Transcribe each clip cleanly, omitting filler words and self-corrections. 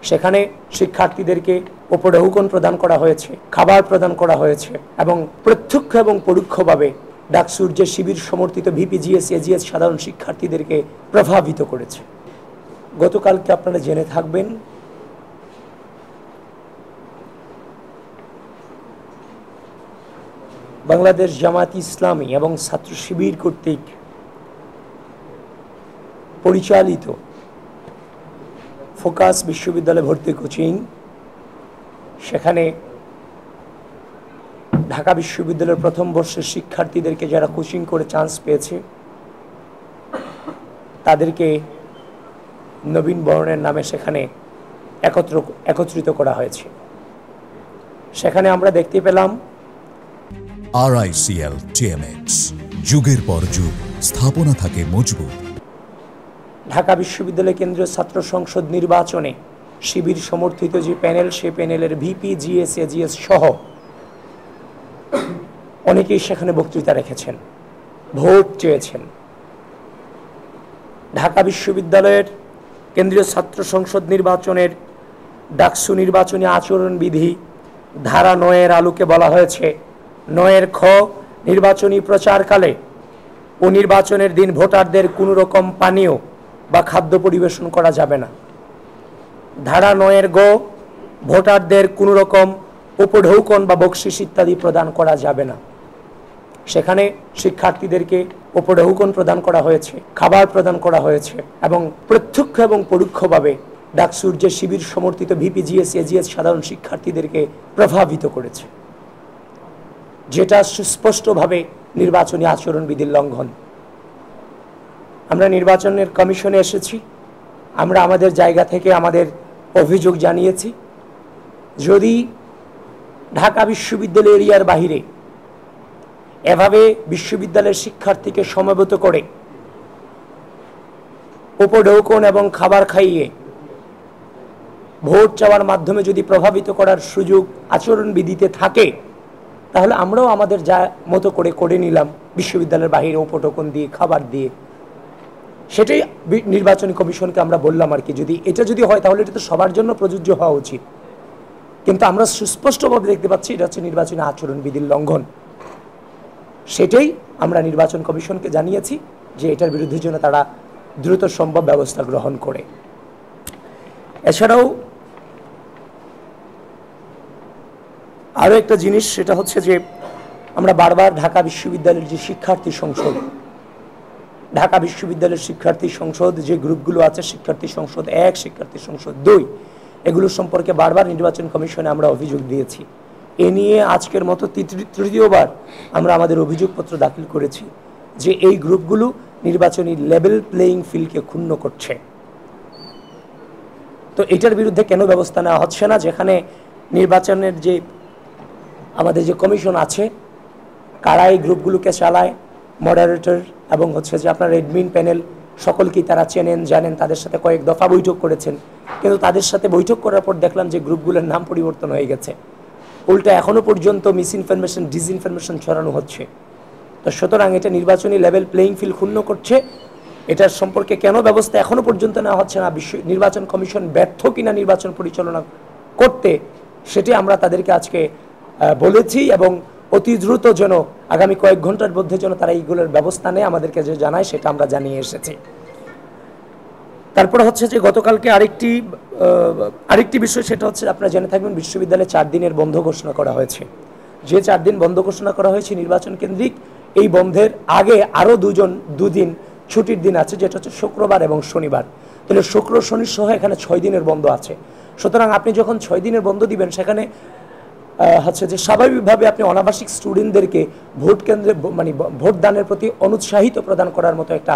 সেখানে শিক্ষার্থীদেরকে উপঢৌকন প্রদান করা হয়েছে, খাবার প্রদান করা হয়েছে এবং প্রত্যক্ষ এবং পরোক্ষভাবে ডাকসুর যে শিবির সমর্থিত ভিপিজিএস এজিএস সাধারণ শিক্ষার্থীদেরকে প্রভাবিত করেছে। গতকালকে আপনারা জেনে থাকবেন বাংলাদেশ জামায়াত ইসলামী এবং ছাত্র শিবির কর্তৃক পরিচালিত ফোকাস বিশ্ববিদ্যালয় ভর্তি কোচিং, সেখানে ঢাকা বিশ্ববিদ্যালয়ের প্রথম বর্ষের শিক্ষার্থীদেরকে যারা কোচিং করে চান্স পেয়েছে তাদেরকে নবীন বরণের নামে সেখানে একত্রিত করা হয়েছে। সেখানে আমরা দেখতে পেলাম RICL TMX, যুগের পর যুগ স্থাপনা থাকে মজবুত। ঢাকা বিশ্ববিদ্যালয় কেন্দ্রীয় ছাত্র সংসদ নির্বাচনে শিবির সমর্থিত যে প্যানেল, সে প্যানেলের ভিপি জিএস এজিএস সহ অনেকেই সেখানে বক্তৃতা রেখেছেন, ভোট চেয়েছেন। ঢাকা বিশ্ববিদ্যালয়ের কেন্দ্রীয় ছাত্র সংসদ নির্বাচনের ডাকসু নির্বাচনী আচরণবিধি ধারা ৯-এর আলোকে বলা হয়েছে, ৯-এর খ, নির্বাচনী প্রচারকালে ও নির্বাচনের দিন ভোটারদের কোনো রকম পানীয় বা খাদ্য পরিবেশন করা যাবে না। ধারা ৯-এর গ, ভোটারদের কোনো রকম উপঢৌকন বা বকশিস ইত্যাদি প্রদান করা যাবে না। সেখানে শিক্ষার্থীদেরকে উপঢৌকন প্রদান করা হয়েছে, খাবার প্রদান করা হয়েছে এবং প্রত্যক্ষ এবং পরোক্ষভাবে ডাকসুর যে শিবির সমর্থিত ভিপিজিএস এজিএস সাধারণ শিক্ষার্থীদেরকে প্রভাবিত করেছে, যেটা সুস্পষ্টভাবে নির্বাচনী আচরণবিধির লঙ্ঘন। আমরা নির্বাচনের কমিশনে এসেছি, আমরা আমাদের জায়গা থেকে আমাদের অভিযোগ জানিয়েছি। যদি ঢাকা বিশ্ববিদ্যালয় এরিয়ার বাহিরে এভাবে বিশ্ববিদ্যালয়ের শিক্ষার্থীকে সমবেত করে উপঢৌকন এবং খাবার খাইয়ে ভোট চাওয়ার মাধ্যমে যদি প্রভাবিত করার সুযোগ আচরণবিধিতে থাকে, তাহলে আমরাও আমাদের যা মতো করে নিলাম বিশ্ববিদ্যালয়ের বাহিরে উপঢৌকন দিয়ে, খাবার দিয়ে। সেটাই নির্বাচনী কমিশনকে আমরা বললাম আর কি, যদি এটা হয় তাহলে এটা তো সবার জন্য প্রযোজ্য হওয়া উচিত। কিন্তু আমরা সুস্পষ্টভাবে দেখতে পাচ্ছি এটা হচ্ছে নির্বাচনী আচরণবিধির লঙ্ঘন। সেটাই আমরা নির্বাচন কমিশনকে জানিয়েছি যে এটার বিরুদ্ধে যেন তারা দ্রুত সম্ভব ব্যবস্থা গ্রহণ করে। এছাড়াও আরও একটা জিনিস, সেটা হচ্ছে যে আমরা বারবার ঢাকা বিশ্ববিদ্যালয়ের যে শিক্ষার্থী সংসদ, ঢাকা বিশ্ববিদ্যালয়ের শিক্ষার্থী সংসদ যে গ্রুপগুলো আছে, শিক্ষার্থী সংসদ 1, শিক্ষার্থী সংসদ 2, এগুলো সম্পর্কে বারবার নির্বাচন কমিশনে আমরা অভিযোগ দিয়েছি। এ নিয়ে আজকের মতো তৃতীয়বার আমরা আমাদের অভিযোগপত্র দাখিল করেছি যে এই গ্রুপগুলো নির্বাচনী লেভেল প্লেয়িং ফিল্ডকে ক্ষুণ্ণ করছে। তো এটার বিরুদ্ধে কেন ব্যবস্থা নেওয়া হচ্ছে না? যেখানে নির্বাচনের যে আমাদের যে কমিশন আছে, কারা এই গ্রুপগুলোকে চালায়, মডারেটর এবং হচ্ছে যে আপনার এডমিন প্যানেল, সকলকেই তারা চেনেন, জানেন, তাদের সাথে কয়েক দফা বৈঠক করেছেন। কিন্তু তাদের সাথে বৈঠক করার পর দেখলাম যে গ্রুপগুলোর নাম পরিবর্তন হয়ে গেছে, উল্টা এখনও পর্যন্ত মিসইনফরমেশন, ডিসইনফরমেশন ছড়ানো হচ্ছে। তো সুতরাং এটা নির্বাচনী লেভেল প্লেয়িং ফিল্ড ক্ষুণ্ণ করছে। এটার সম্পর্কে কেন ব্যবস্থা এখনও পর্যন্ত নেওয়া হচ্ছে না, নির্বাচন কমিশন ব্যর্থ কিনা নির্বাচন পরিচালনা করতে, সেটি আমরা তাদেরকে আজকে বলেছি এবং অতি দ্রুত যেন আগামী কয়েক ঘন্টার মধ্যে যেন তারা এইগুলোর ব্যবস্থা নেয়, আমাদেরকে যে জানায় সেটা আমরা জানিয়ে এসেছি। তারপরে হচ্ছে যে গতকালকে আরেকটি বিষয়, সেটা হচ্ছে আপনারা জেনে থাকবেন বিশ্ববিদ্যালয়ে 4 দিনের বন্ধ ঘোষণা করা হয়েছে। যে 4 দিন বন্ধ ঘোষণা করা হয়েছে নির্বাচন কেন্দ্রিক, এই বন্ধের আগে আরও 2 দিন ছুটির দিন আছে, যেটা হচ্ছে শুক্রবার এবং শনিবার। তাহলে শুক্র শনি সহ এখানে 6 দিনের বন্ধ আছে। সুতরাং আপনি যখন 6 দিনের বন্ধ দিবেন, সেখানে হচ্ছে যে স্বাভাবিকভাবে আপনি অনাবাসিক স্টুডেন্টদেরকে ভোট কেন্দ্রে ভোটদানের প্রতি অনুৎসাহিত প্রদান করার মতো একটা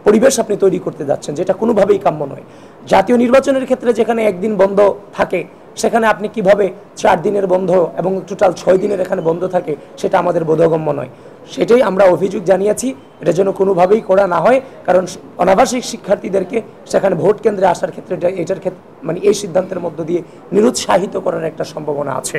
পরিবেশ আপনি তৈরি করতে যাচ্ছেন, যেটা কোনোভাবেই কাম্য নয়। জাতীয় নির্বাচনের ক্ষেত্রে যেখানে 1 দিন বন্ধ থাকে, সেখানে আপনি কিভাবে 4 দিনের বন্ধ এবং টোটাল 6 দিনের এখানে বন্ধ থাকে, সেটা আমাদের বোধগম্য নয়। সেটাই আমরা অভিযোগ জানিয়েছি, এটা যেন কোনোভাবেই করা না হয়, কারণ অনাবাসিক শিক্ষার্থীদেরকে সেখানে ভোট কেন্দ্রে আসার ক্ষেত্রে এই সিদ্ধান্তের মধ্য দিয়ে নিরুৎসাহিত করার একটা সম্ভাবনা আছে।